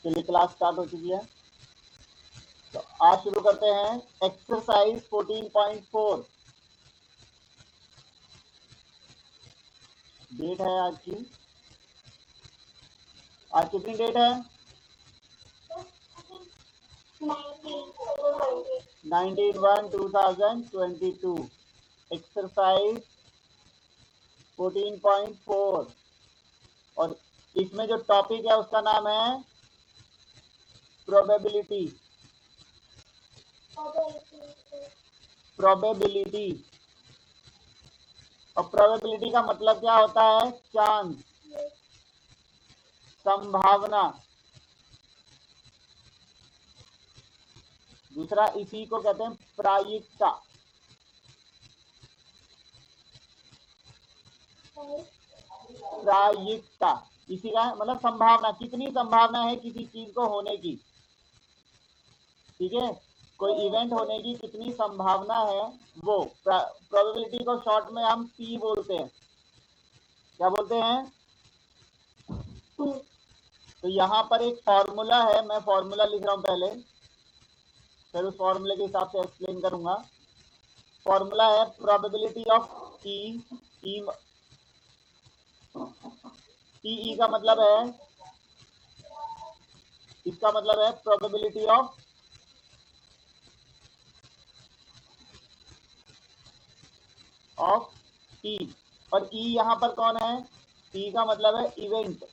चलिए class start हो चुकी है, तो आज शुरू करते हैं एक्सरसाइज 14.4। डेट है आज की, आज कितनी डेट है? 19/1/2022। एक्सरसाइज 14.4 और इसमें जो टॉपिक है उसका नाम है प्रोबेबिलिटी। प्रोबेबिलिटी और प्रोबेबिलिटी का मतलब क्या होता है? चांस, संभावना। दूसरा इसी को कहते हैं प्रायिकता। प्रायिकता इसी का मतलब संभावना, कितनी संभावना है किसी चीज को होने की। ठीक है, कोई इवेंट होने की कितनी संभावना है, वो प्रोबेबिलिटी को शॉर्ट में हम पी बोलते हैं। क्या बोलते हैं? तो यहाँ पर एक फॉर्मूला है, मैं फॉर्मूला लिख रहा हूँ पहले, फिर उस फॉर्मूले के हिसाब से एक्सप्लेन करूंगा। फॉर्मूला है प्रोबेबिलिटी ऑफ ई। ई का मतलब है, इसका मतलब है प्रोबेबिलिटी ऑफ ई। और ई यहाँ पर कौन है? ई का मतलब है इवेंट।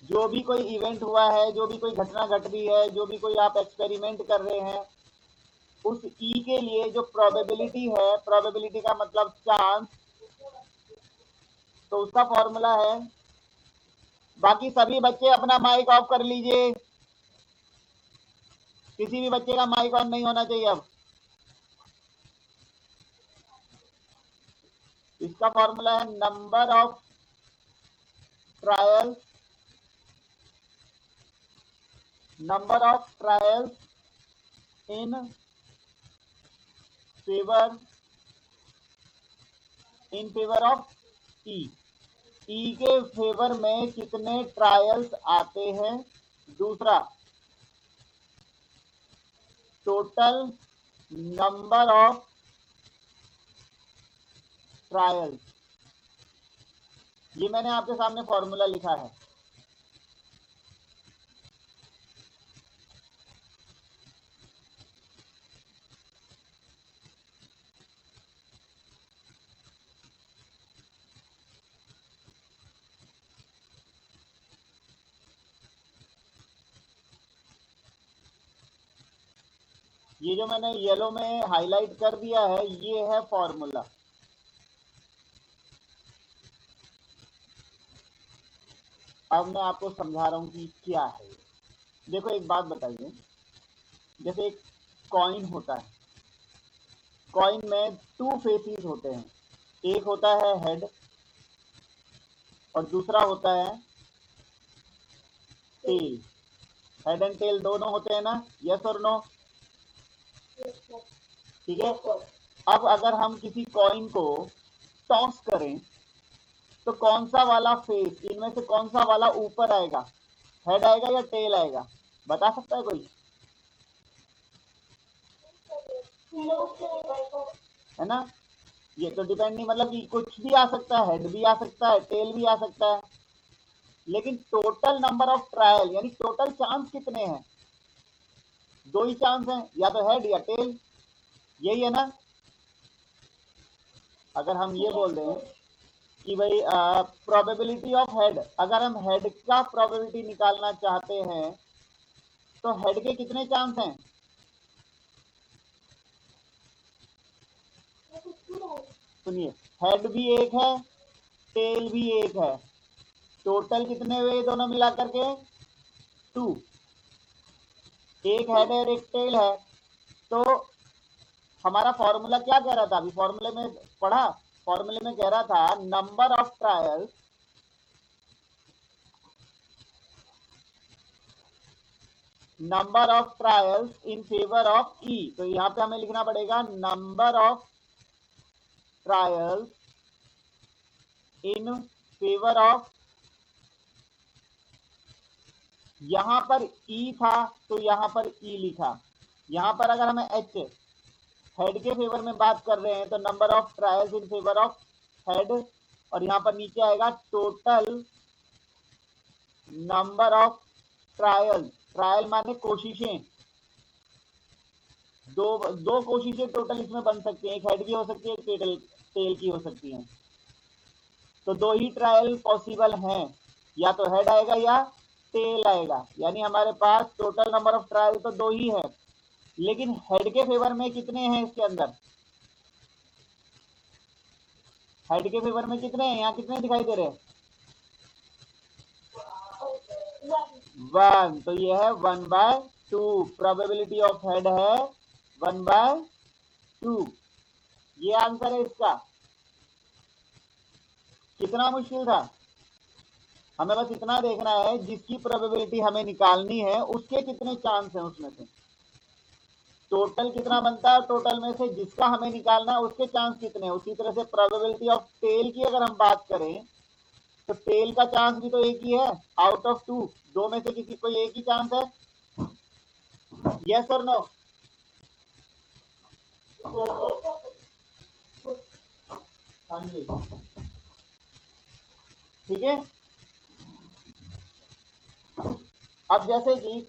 जो भी कोई इवेंट हुआ है, जो भी कोई घटना घट रही है, जो भी कोई आप एक्सपेरिमेंट कर रहे हैं, उस ई के लिए जो प्रोबेबिलिटी है, प्रोबेबिलिटी का मतलब चांस, तो उसका फॉर्मूला है। बाकी सभी बच्चे अपना माइक ऑफ कर लीजिए, किसी भी बच्चे का माइक ऑन नहीं होना चाहिए अब। इसका फॉर्मूला है number of trials, number of trials in favour of E. E के फेवर में कितने ट्रायल्स आते हैं। दूसरा टोटल नंबर ऑफ ट्रायल्स। ये मैंने आपके सामने फॉर्मूला लिखा है। ये जो मैंने येलो में हाईलाइट कर दिया है, ये है फॉर्मूला। अब मैं आपको समझा रहा हूं कि क्या है। देखो एक बात बताइए, जैसे एक कॉइन होता है, कॉइन में 2 फेसेस होते हैं। एक होता है हेड और दूसरा होता है टेल। हेड एंड टेल दोनों होते हैं ना, यस और नो? ठीक है, अब अगर हम किसी कॉइन को टॉस करें तो कौन सा वाला फेस, इनमें से कौन सा वाला ऊपर आएगा? हेड आएगा या टेल आएगा? बता सकता है कोई? है ना, ये तो डिपेंड नहीं, मतलब कि कुछ भी आ सकता है, हेड भी आ सकता है, टेल भी आ सकता है, लेकिन टोटल नंबर ऑफ ट्रायल यानी टोटल चांस कितने हैं? 2 ही चांस हैं, या तो हेड या टेल, यही है ना। अगर हम ये बोल दें कि भाई प्रोबेबिलिटी ऑफ हेड, अगर हम हेड का प्रोबेबिलिटी निकालना चाहते हैं तो हेड के कितने चांस हैं? सुनिए, हेड भी एक है, टेल भी एक है, टोटल कितने हुए दोनों मिला करके? 2। एक हेड है और एक टेल है। तो हमारा फॉर्मूला क्या कह रहा था? अभी फॉर्मूले में पढ़ा, फॉर्मूले में कह रहा था number of trials in favour of E. तो यहां पे हमें लिखना पड़ेगा number of trials in favour of यहां पर ई था तो यहां पर ई लिखा। यहां पर अगर हमें एच हेड के फेवर में बात कर रहे हैं तो number of trials in favour of head, और यहां पर नीचे आएगा total number of trial. Trial माने कोशिशें, दो कोशिशें टोटल इसमें बन सकती हैं, एक हेड की हो सकती है, एक टेल की हो सकती है। तो दो ही ट्रायल पॉसिबल हैं, या तो हेड आएगा या टेल आएगा, यानी हमारे पास टोटल नंबर ऑफ ट्रायल तो दो ही है, लेकिन हेड के फेवर में कितने हैं इसके अंदर? हेड के फेवर में कितने हैं? यहाँ कितने दिखाई दे रहे हैं? 1, तो ये है 1/2। प्रोबेबिलिटी ऑफ हेड है 1/2। ये आंसर है इसका। कितना मुश्किल था? हमें बस इतना देखना है जिसकी प्रोबेबिलिटी हमें निकालनी है उसके कितने चांस हैं उसमें से, टोटल कितना बनता है, टोटल में से जिसका हमें निकालना है उसके चांस कितने हैं। उसी तरह से प्रोबेबिलिटी ऑफ टेल की अगर हम बात करें तो टेल का चांस भी तो एक ही है, आउट ऑफ 2, दो में से किसी कोई एक ही चांस है। यस और नो? हाँ जी, ठीक है। अब जैसे कि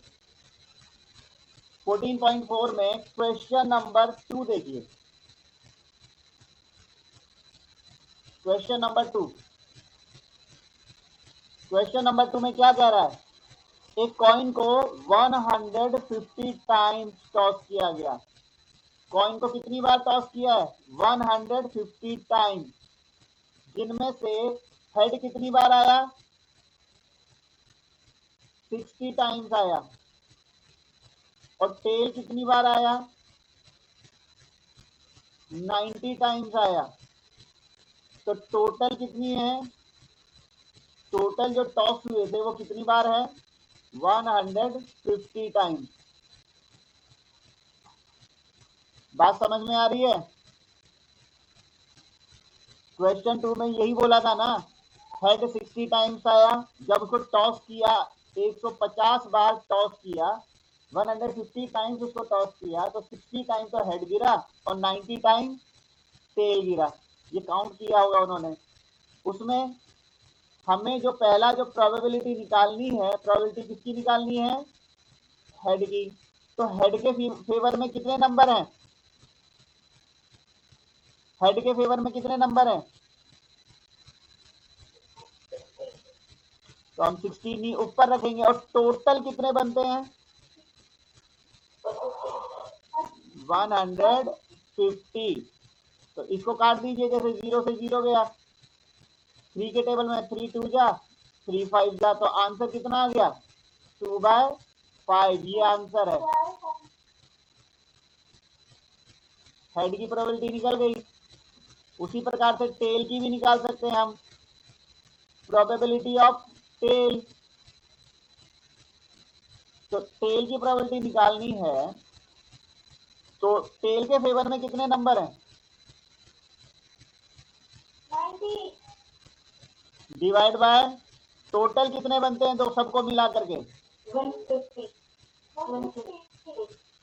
14.4 में क्वेश्चन नंबर 2 देखिए। क्वेश्चन नंबर 2 में क्या कह रहा है? एक कॉइन को 150 टाइम्स टॉस किया गया। कॉइन को कितनी बार टॉस किया है? 150 टाइम्स, जिनमें से हेड कितनी बार आया? 60 टाइम्स आया, और टेल कितनी बार आया? 90 टाइम्स आया। तो टोटल कितनी है? टोटल जो टॉस हुए थे वो कितनी बार है? 150 टाइम्स। बात समझ में आ रही है? क्वेश्चन 2 में यही बोला था ना, हेड 60 टाइम्स आया, जब उसको टॉस किया 150 बार टॉस किया, 150 टाइम्स उसको टॉस किया, तो 60 टाइम्स तो हेड गिरा और 90 टाइम्स टेल गिरा। ये काउंट किया होगा उन्होंने। उसमें हमें जो पहला जो प्रोबेबिलिटी निकालनी है, प्रोबेबिलिटी किसकी निकालनी है? हेड की। तो हेड के फेवर में कितने नंबर हैं? हेड के फेवर में कितने नंबर हैं? तो हम 60 ऊपर रखेंगे, और टोटल कितने बनते हैं? 150। तो इसको काट दीजिए, जैसे 0 से 0 गया, 3 के टेबल में 3 2 जा, 3 5 जा, तो आंसर कितना आ गया? 2/5। ये आंसर है। हेड की प्रोबेबिलिटी निकल गई। उसी प्रकार से टेल की भी निकाल सकते हैं हम। प्रोबेबिलिटी ऑफ टेल, तो टेल की प्रोबेबिलिटी निकालनी है, तो टेल के फेवर में कितने नंबर हैं? 90 डिवाइड बाय टोटल कितने बनते हैं? तो सबको मिला करके 150।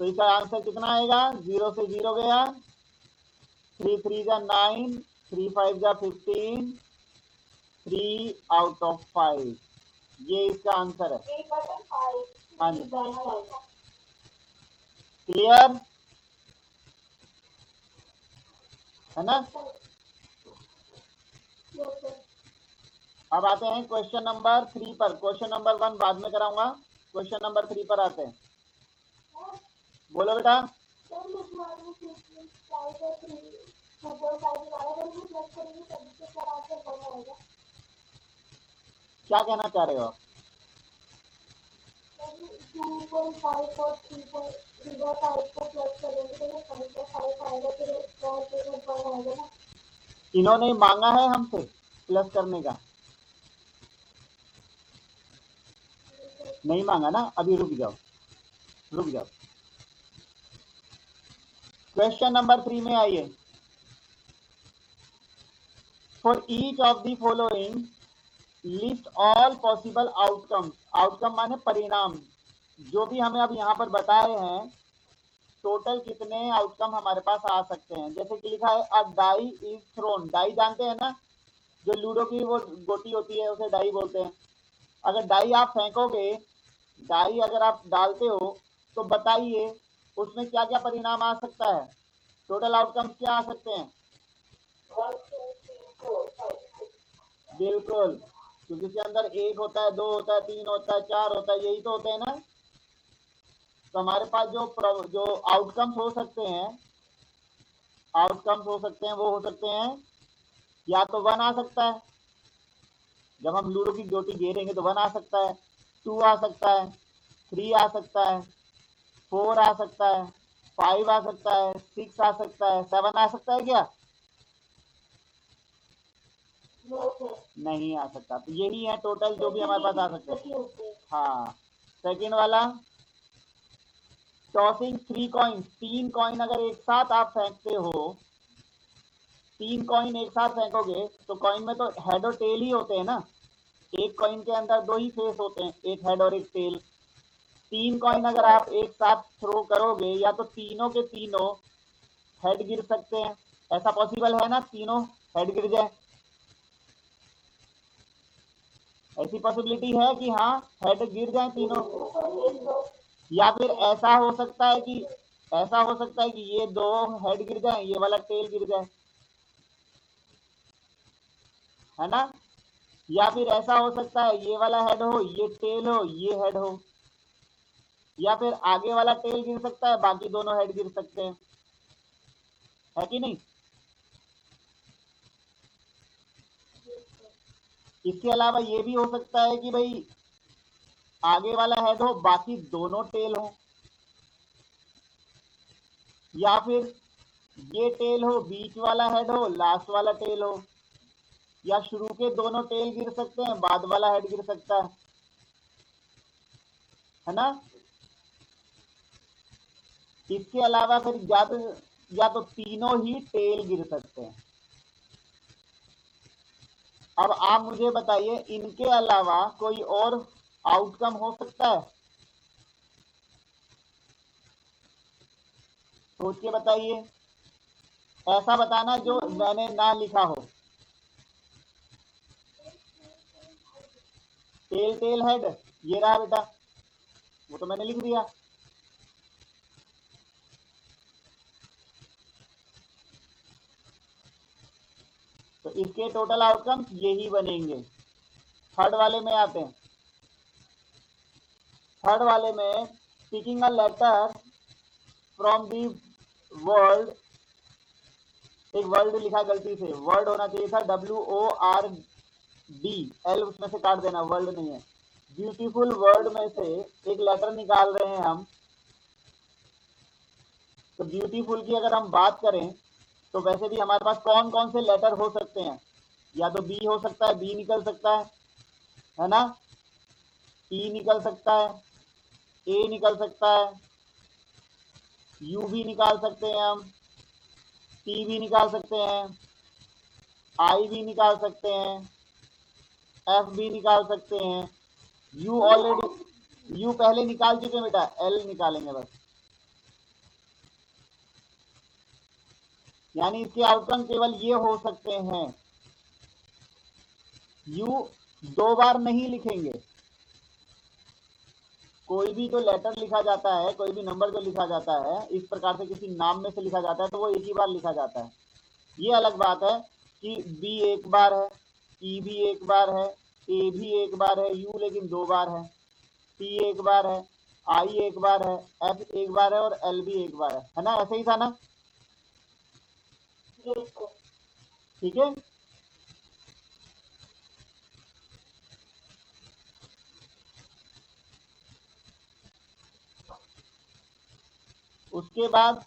तो इसका आंसर कितना आएगा? 0 से 0 गया, 3 3 जा 9, 3 5 जा 15, 3 आउट ऑफ 5। ये इसका आंसर है। हाँ जी, क्लियर है ना? अब आते हैं क्वेश्चन नंबर 3 पर। क्वेश्चन नंबर 1 बाद में कराऊंगा, क्वेश्चन नंबर 3 पर आते हैं। बोलो बेटा। क्या कहना चाह रहे हो आप? इन्होंने मांगा है हमसे प्लस करने का, नहीं मांगा ना? अभी रुक जाओ। क्वेश्चन नंबर 3 में आइए। For each of the following list all possible outcomes, outcome माने परिणाम, जो भी हमें अब यहाँ पर बताए हैं टोटल कितने आउटकम हमारे पास आ सकते हैं। जैसे कि लिखा है अ डाई इज थ्रोन, डाई जानते हैं ना, जो लूडो की वो गोटी होती है उसे डाई बोलते हैं। अगर डाई आप फेंकोगे, डाई अगर आप डालते हो तो बताइए उसमें क्या क्या परिणाम आ सकता है, टोटल आउटकम्स क्या आ सकते हैं। बिल्कुल, क्योंकि इसके अंदर एक होता है, दो होता है, तीन होता है, चार होता है, यही तो होते हैं ना। तो हमारे पास जो आउटकम्स हो सकते हैं, आउटकम्स हो सकते हैं, वो हो सकते हैं या तो 1 आ सकता है, जब हम लूडो की गोटी घेरेंगे तो 1 आ सकता है, 2 आ सकता है, 3 आ सकता है, 4 आ सकता है, 5 आ सकता है, 6 आ सकता है, 7 आ सकता है क्या? नहीं आ सकता। तो यही है टोटल जो भी हमारे पास आ सकते हैं। हाँ, सेकंड वाला टॉसिंग 3 कॉइन, 3 कॉइन अगर एक साथ आप फेंकते हो, 3 कॉइन एक साथ फेंकोगे तो कॉइन में तो हेड और टेल ही होते हैं ना, एक कॉइन के अंदर दो ही फेस होते हैं, एक हेड और एक टेल। 3 कॉइन अगर आप एक साथ थ्रो करोगे या तो तीनों के तीनों हेड गिर सकते हैं, ऐसा पॉसिबल है ना, तीनों हेड गिर जाए, ऐसी पॉसिबिलिटी है कि हाँ हेड गिर जाए तीनों। या फिर ऐसा हो सकता है कि ये दो हेड गिर जाए, ये वाला टेल गिर जाए, है ना। या फिर ऐसा हो सकता है ये वाला हेड हो, ये टेल हो, ये हेड हो, या फिर आगे वाला टेल गिर सकता है, बाकी दोनों हेड गिर सकते हैं, है कि नहीं। इसके अलावा ये भी हो सकता है कि भाई आगे वाला हेड हो, बाकी दोनों टेल हो, या फिर ये टेल हो, बीच वाला हेड हो, लास्ट वाला टेल हो, या शुरू के दोनों टेल गिर सकते हैं, बाद वाला हेड गिर सकता है ना। इसके अलावा फिर या तो तीनों ही टेल गिर सकते हैं। अब आप मुझे बताइए इनके अलावा कोई और आउटकम हो सकता है, सोच के बताइए, ऐसा बताना जो मैंने ना लिखा हो। टेल टेल हेड, ये रहा बेटा, वो तो मैंने लिख दिया। तो इसके टोटल आउटकम्स यही बनेंगे। थर्ड वाले में आते हैं। थर्ड वाले में speaking a letter from the world, एक वर्ल्ड लिखा गलती से, वर्ड होना चाहिए था WORD, एल उसमें से काट देना, वर्ल्ड नहीं है। ब्यूटीफुल वर्ड में से एक लेटर निकाल रहे हैं हम। तो ब्यूटीफुल की अगर हम बात करें तो वैसे भी हमारे पास कौन कौन से लेटर हो सकते हैं, या तो बी हो सकता है, बी निकल सकता है ना, ई निकल सकता है, ए निकल सकता है, यू भी निकाल सकते हैं हम, टी भी निकाल सकते हैं, आई भी निकाल सकते हैं, एफ भी निकाल सकते हैं, यू ऑलरेडी, यू पहले निकाल चुके हैं बेटा, एल निकालेंगे बस। यानी इसके आउटकम केवल ये हो सकते हैं। यू दो बार नहीं लिखेंगे, कोई भी जो लेटर लिखा जाता है, कोई भी नंबर जो लिखा जाता है इस प्रकार से किसी नाम में से लिखा जाता है तो वो एक ही बार लिखा जाता है। ये अलग बात है कि बी एक बार है, ई भी एक बार है, ए भी एक बार है, यू लेकिन दो बार है, टी एक बार है, आई एक बार है, एफ एक बार है और एल भी एक बार है ना, ऐसे ही था ना। ठीक है। उसके बाद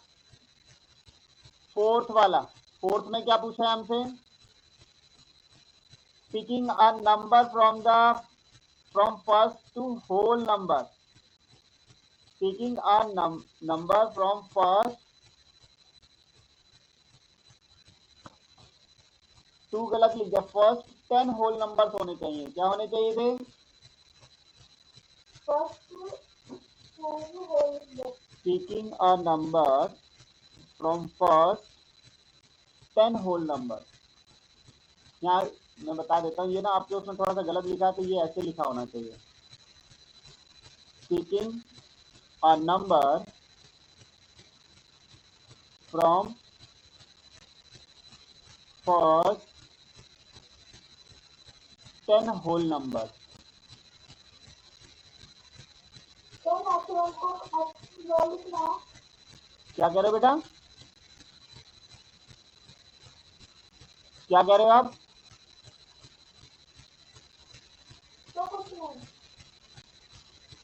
फोर्थ वाला, फोर्थ में क्या पूछा है हमसे, picking a number from first to whole number, picking a number from first to, गलत लिख दिया, फर्स्ट 10 होल नंबर्स होने चाहिए। क्या होने चाहिए थे? Picking a number from first 10 whole number. यहाँ मैं बता देता हूँ, ये ना आपके उसमें थोड़ा सा गलत लिखा है, तो ये ऐसे लिखा होना चाहिए, Picking a number from first 10 whole number. क्या कह रहे हो बेटा? क्या कह रहे हो आप?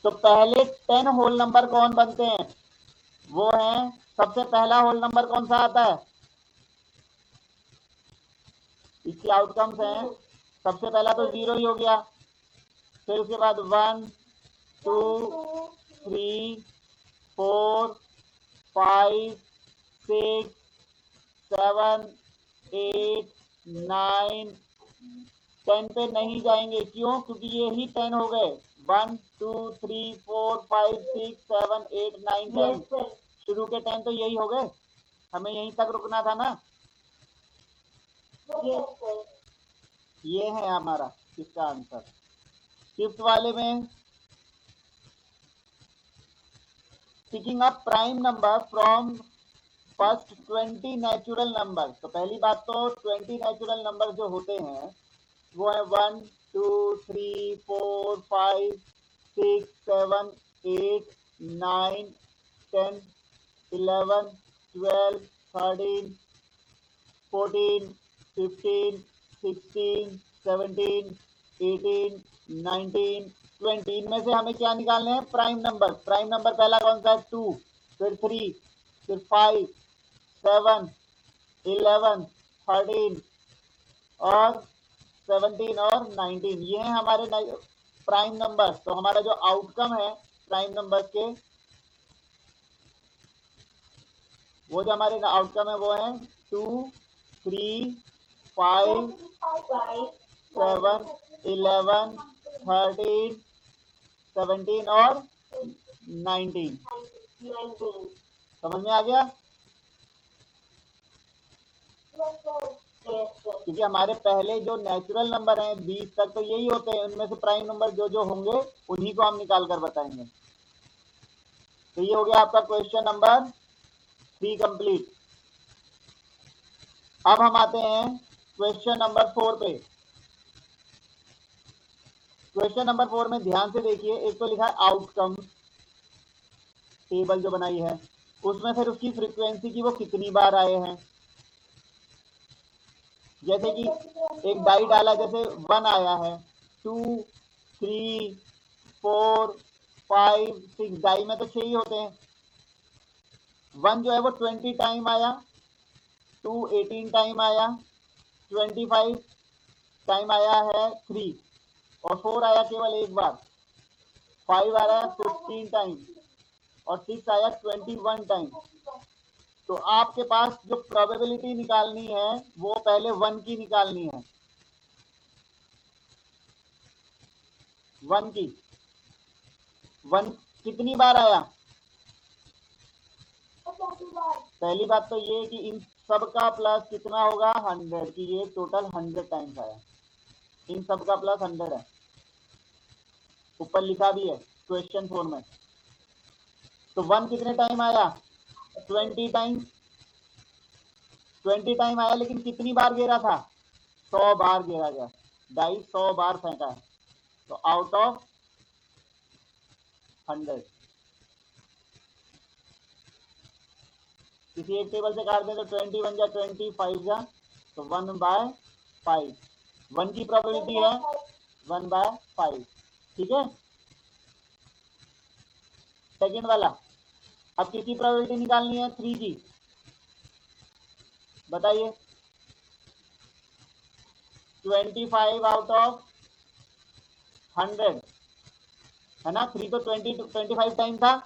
तो पहले 10 होल नंबर कौन बनते हैं? वो है, सबसे पहला होल नंबर कौन सा आता है? इसकी आउटकम्स हैं, सबसे पहला तो 0 ही हो गया, फिर उसके बाद 1 2 3 4 5 6 7 8 9 10 पे नहीं जाएंगे। क्यों? क्योंकि ये ही 10 हो गए। 1 2 3 4 5 6 7 8 9 10 शुरू के 10 तो यही हो गए, हमें यहीं तक रुकना था ना। ये है हमारा इसका आंसर। फिफ्थ वाले में picking up prime number from first 20 natural number. तो पहली बात तो 20 नेचुरल नंबर जो होते हैं वो है 1 2 3 4 5 6 7 8 9 10 11 12 13 14 15 16 17 18 19 20। इनमें से हमें क्या निकालने हैं? Prime number. प्राइम नंबर पहला कौन सा है? 2, फिर 3, फिर 5 7 11 13 और 17 और 19। ये हैं हमारे प्राइम नंबर। तो हमारा जो आउटकम है प्राइम नंबर के, वो जो हमारे आउटकम है वो है 2 3 5 7 11 13 17 और 19। समझ में आ गया? क्योंकि हमारे पहले जो नेचुरल नंबर हैं 20 तक तो यही होते हैं, उनमें से प्राइम नंबर जो जो होंगे उन्हीं को हम निकाल कर बताएंगे। तो ये हो गया आपका क्वेश्चन नंबर 3 कंप्लीट। अब हम आते हैं क्वेश्चन नंबर 4 पे। क्वेश्चन नंबर 4 में ध्यान से देखिए, एक तो लिखा है आउटकम टेबल जो बनाई है, उसमें फिर उसकी फ्रीक्वेंसी की वो कितनी बार आए हैं। जैसे कि एक डाई डाला, जैसे 1 आया है, 2 3 4 5 6, डाई में तो 6 ही होते हैं। 1 जो है वो 20 टाइम आया, 2 18 टाइम आया, 25 टाइम आया है 3, और 4 आया केवल एक बार, 5 आया 15 टाइम और 6 आया 21 टाइम। तो आपके पास जो प्रोबेबिलिटी निकालनी है वो पहले 1 की निकालनी है। 1 की 1 कितनी बार आया? पहली बात तो ये कि इन सब का प्लस कितना होगा? 100, की ये टोटल 100 टाइम्स आया। इन सब का प्लस 100 है, ऊपर लिखा भी है क्वेश्चन 4 में। तो 1 कितने टाइम आया? 20 टाइम। 20 टाइम आया, लेकिन कितनी बार गिरा था? 100 बार गिरा गया, डाई 100 बार फेंका है। तो आउट ऑफ 100 किसी एक टेबल से काट दें तो 20 बन जा 20, 5 जा तो 1/5। 1 की प्रोबेबिलिटी है 1/5। ठीक है। सेकेंड वाला, अब किसकी प्रोबेबिलिटी निकालनी है? 3 की। बताइए। 25 आउट ऑफ 100 है ना। 3 तो 25 टाइम था।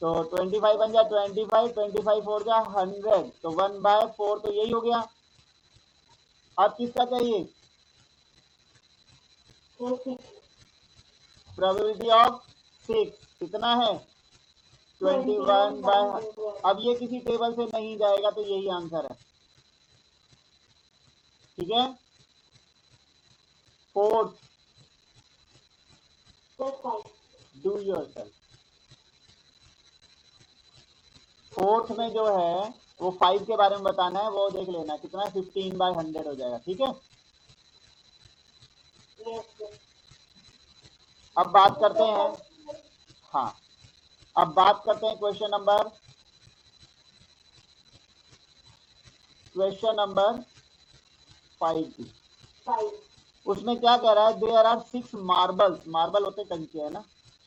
तो 25 बन जा 25, 25 4 जा 100, तो 1/4 तो यही हो गया। अब किसका चाहिए? प्रोबेबिलिटी ऑफ 6 कितना है? 21/, अब ये किसी टेबल से नहीं जाएगा तो यही आंसर है, ठीक है। Fourth, do yourself. फोर्थ में जो है वो 5 के बारे में बताना है, वो देख लेना कितना 15/100 हो जाएगा, ठीक है। अब बात करते हैं, हाँ अब बात करते हैं क्वेश्चन नंबर 5 की। उसमें क्या कह रहा है? देयर आर 6 मार्बल्स, मार्बल होते कंचे है ना,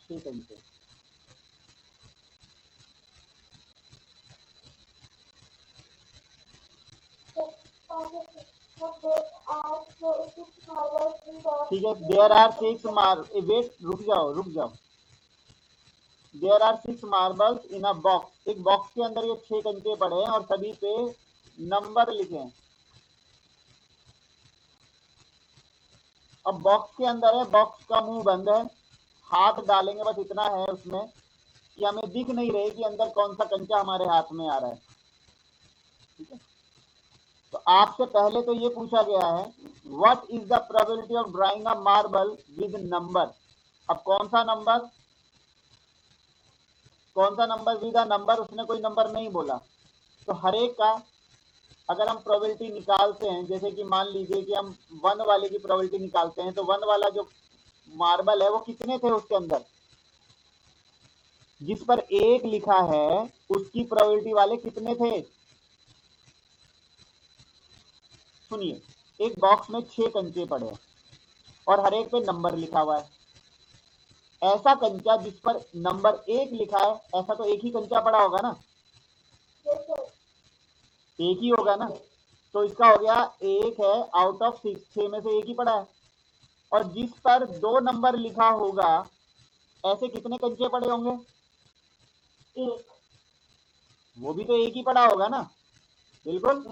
6 कंचे। ठीक है, देयर आर 6 वेट, रुक जाओ। There are 6 marbles in a box, एक बॉक्स के अंदर ये 6 कंचे पड़े हैं और सभी पे नंबर लिखे हैं। अब बॉक्स के अंदर है, बॉक्स का मुंह बंद है, हाथ डालेंगे बस इतना है उसमें कि हमें दिख नहीं रहे कि अंदर कौन सा कंचा हमारे हाथ में आ रहा है, ठीक है। तो आपसे पहले तो ये पूछा गया है what is the probability of drawing a marble with number. अब कौन सा नंबर विद अ नंबर, उसने कोई नंबर नहीं बोला। तो हर एक का अगर हम प्रोबेबिलिटी निकालते हैं, जैसे कि मान लीजिए कि हम 1 वाले की प्रोबेबिलिटी निकालते हैं, तो 1 वाला जो मार्बल है वो कितने थे उसके अंदर? जिस पर 1 लिखा है उसकी प्रोबेबिलिटी वाले कितने थे? सुनिए, एक बॉक्स में 6 कंचे पड़े हैं और हर एक पे नंबर लिखा हुआ है। ऐसा कंचा जिस पर नंबर 1 लिखा है, ऐसा तो एक ही कंचा पड़ा होगा ना, एक ही होगा ना। तो इसका हो गया 1 है आउट ऑफ 6, 6 में से एक ही पड़ा है। और जिस पर 2 नंबर लिखा होगा, ऐसे कितने कंचे पड़े होंगे? 1, वो भी तो एक ही पड़ा होगा ना, बिल्कुल।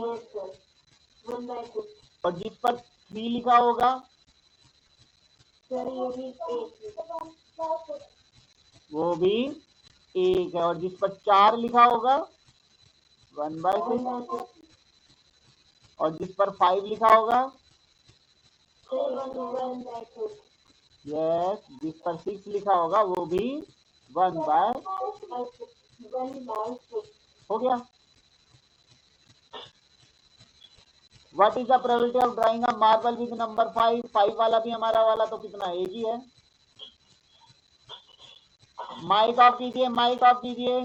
और जिस पर 3 लिखा होगा, वो भी 1 है। और जिस पर 4 लिखा होगा 1/6, और जिस पर 5 लिखा होगा, यस, जिस पर 6 लिखा होगा वो भी 1/6 हो गया। What is the probability of drawing a marble with number 5? 5 वाला भी हमारा वाला तो कितना, एक ही है। माइक ऑफ कीजिए।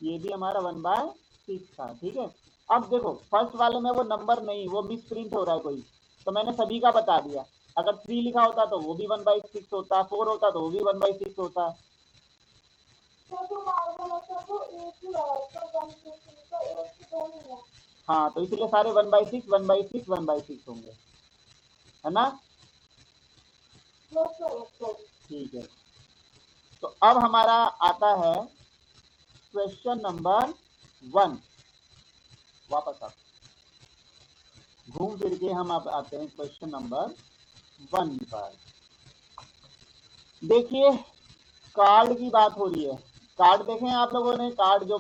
ये भी हमारा 1/6 था, ठीक है। अब देखो फर्स्ट वाले में वो नंबर नहीं, वो मिस प्रिंट हो रहा है कोई, तो मैंने सभी का बता दिया। अगर 3 लिखा होता तो वो भी 1/6 होता, 4 होता तो वो भी 1/6 होता। हाँ, तो इसलिए सारे 1/6 1/6 1/6 होंगे, है ना। ठीक है, तो अब हमारा आता है क्वेश्चन नंबर 1। वापस आप घूम फिर के हम अब आते हैं क्वेश्चन नंबर 1 पर। देखिए, कार्ड की बात हो रही है। कार्ड देखे हैं आप लोगों ने? कार्ड जो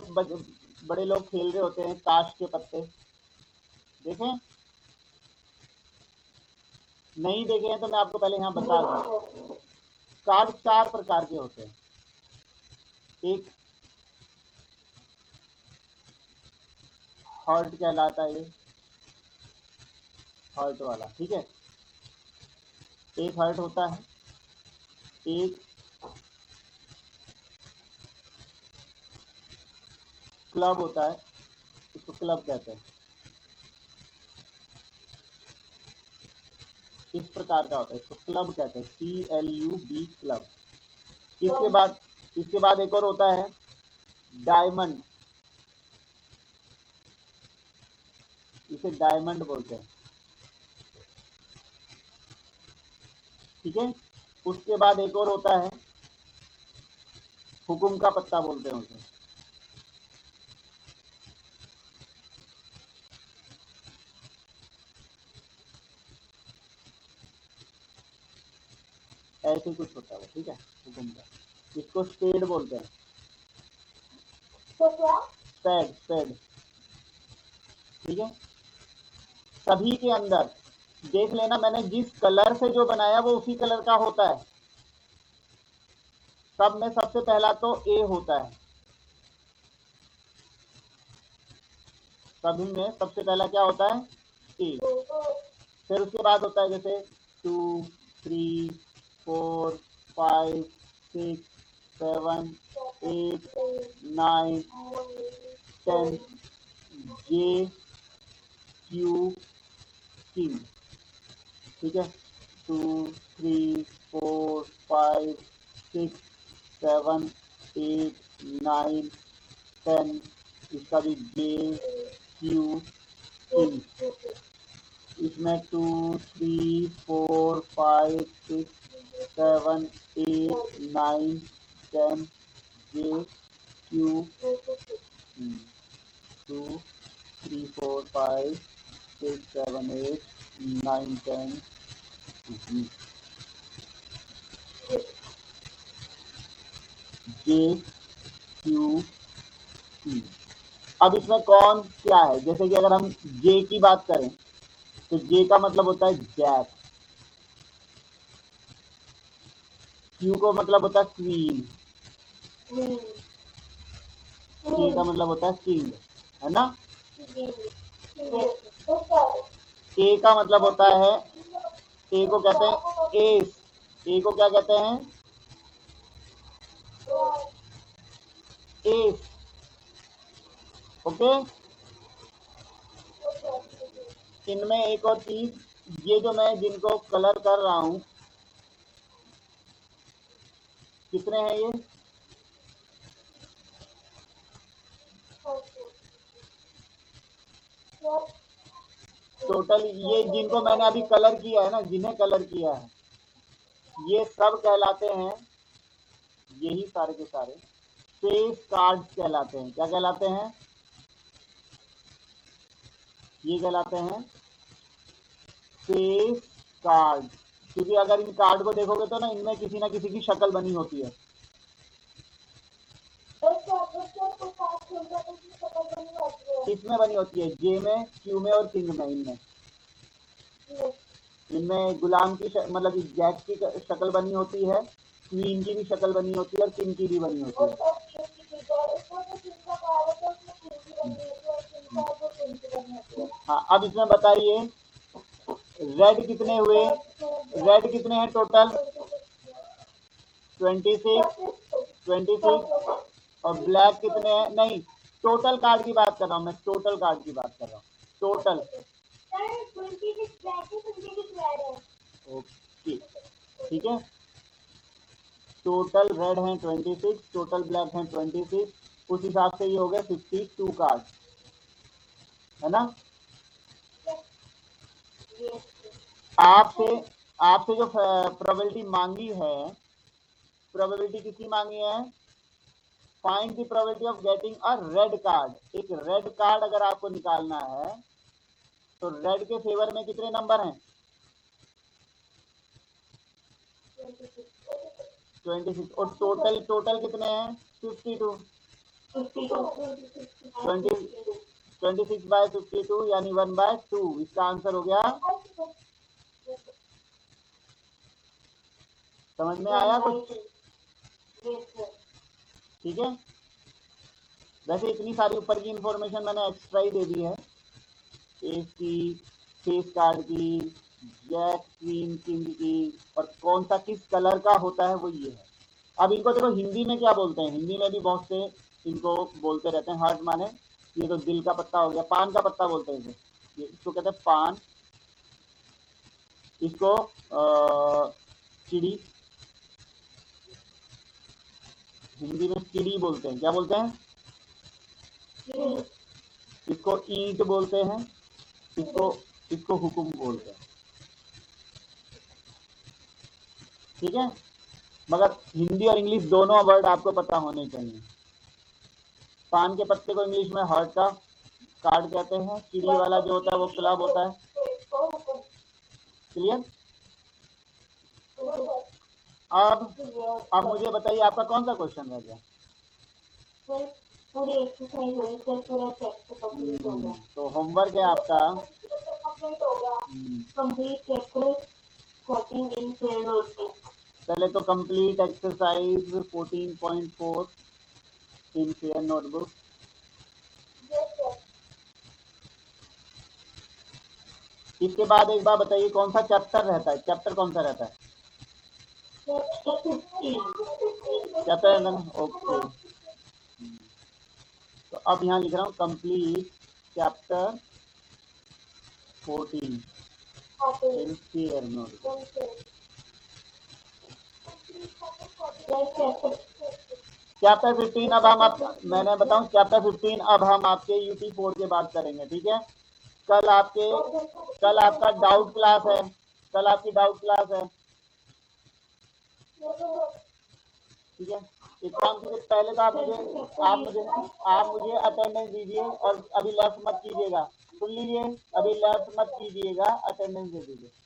बड़े लोग खेल रहे होते हैं, ताश के पत्ते देखें? नहीं देखे हैं तो मैं आपको पहले यहाँ बता दूं। कार्ड 4 प्रकार के होते हैं। एक हर्ट कहलाता है, हर्ट वाला, ठीक है। एक हर्ट होता है, एक क्लब होता है, इसको क्लब कहते हैं। इस प्रकार का होता है, इसको क्लब कहते हैं, CLUB, क्लब। इसके बाद एक और होता है डायमंड, इसे डायमंड बोलते हैं, ठीक है। उसके बाद एक और होता है हुकुम का पत्ता बोलते हैं उसे, ऐसे कुछ होता है वो, ठीक है, घूमता। इसको स्पेड बोलते हैं। तो क्या? स्पेड, स्पेड, ठीक है। सभी के अंदर देख लेना, मैंने जिस कलर से जो बनाया वो उसी कलर का होता है। सब में सबसे पहला तो ए होता है, सभी में सबसे पहला क्या होता है? ए। फिर उसके बाद होता है जैसे 2, 3, 4, 5, 6, 7, 8, 9, 10, जे, क्यू, किंग, ठीक है। 2, 3, 4, 5, 6, 7, 8, 9, 10, इसका भी जे, क्यू, किंग। इसमें 2, 3, 4, 5, 6, 7, 8, 9, 10, जे, क्यू, 2, 3, 4, 5, 6, 7, 8, 9, 10, जे, क्यू, की। अब इसमें कौन क्या है? जैसे कि अगर हम जे की बात करें तो जे का मतलब होता है जैक, क्यू को मतलब होता है क्वीन, के का मतलब होता है किंग, है ना। ए का मतलब होता है, ए को कहते हैं एस, ए को क्या कहते हैं? S, okay. इनमें एक और चीज, ये जो मैं जिनको कलर कर रहा हूं, कितने हैं ये? टोटल ये जिनको मैंने अभी कलर किया है ना, जिन्हें कलर किया है, ये सब कहलाते हैं, यही सारे के सारे फेस कार्ड्स कहलाते हैं। क्या कहलाते हैं? ये कहलाते हैं फेस कार्ड। क्योंकि अगर इन कार्ड को देखोगे तो ना किसी की शक्ल बनी होती है। किसमें बनी होती है? जे में, क्यू में और किंग में। इनमें गुलाम की मतलब जैक की शक्ल बनी होती है, क्वीन की भी शक्ल बनी होती है और किंग की भी बनी होती है। हाँ, अब इसमें बताइए रेड कितने हुए? रेड कितने हैं टोटल? 26 और ब्लैक कितने हैं? नहीं, टोटल कार्ड की बात कर रहा हूँ मैं, टोटल कार्ड की बात कर रहा हूँ, टोटल। ओके, ठीक है। टोटल रेड हैं 26, टोटल ब्लैक हैं 26, उस हिसाब से ये हो गए 52 कार्ड, है ना। आपसे जो प्रोबेबिलिटी मांगी है, प्रोबेबिलिटी किसकी मांगी है? Find the probability of getting a red card. एक रेड कार्ड अगर आपको निकालना है तो रेड के फेवर में कितने नंबर हैं? 26 और टोटल कितने हैं? 52। 26 बाय 52 यानी 1/2। इसका आंसर हो गया। समझ में आया कुछ? ठीक है। वैसे इतनी सारी ऊपर की इंफॉर्मेशन मैंने एक्स्ट्रा ही दे दी है, एस की, फेस कार्ड की, जैक, क्वीन, किंग की, और कौन सा किस कलर का होता है वो ये है। अब इनको देखो हिंदी में क्या बोलते हैं, हिंदी में भी बहुत से इनको बोलते रहते हैं। हार्ट माने ये तो दिल का पत्ता हो गया, पान का पत्ता बोलते हैं इसे, इसको कहते हैं पान, इसको चिड़ी, हिंदी में चिड़ी बोलते हैं। क्या बोलते हैं? इसको ईंट बोलते हैं, इसको हुकुम बोलते हैं, ठीक है। मगर हिंदी और इंग्लिश दोनों वर्ड आपको पता होने चाहिए। पान के पत्ते को इंग्लिश में हार्ट का कार्ड कहते हैं, चिड़ी वाला जो होता है वो क्लब होता है। क्लियर? अब मुझे बताइए आपका कौन सा क्वेश्चन रह गया? पूरी एक्सरसाइज हुई सर, पूरा चैप्टर कंप्लीट हो गया। तो होमवर्क है आपका कंप्लीट हो गया, complete chapter 14 in pair notebook. पहले तो complete exercise 14.4 in pair notebook. इसके बाद एक बार बताइए कौन सा चैप्टर रहता है? चैप्टर कौन सा रहता है? Chapter okay. तो अब यहाँ लिख रहा हूँ complete chapter 14 in pair notebook. Chapter 15 अब मैंने बताऊं चैप्टर 15 अब हम आपके UT4 के बाद करेंगे, ठीक है? कल आपका डाउट क्लास है, कल आपकी डाउट क्लास है, ठीक है? एक काम कीजिए, पहले तो आप मुझे अटेंडेंस दीजिए और अभी लेफ्ट मत कीजिएगा, सुन लीजिए, अभी लेफ्ट मत कीजिएगा, अटेंडेंस दे दीजिए।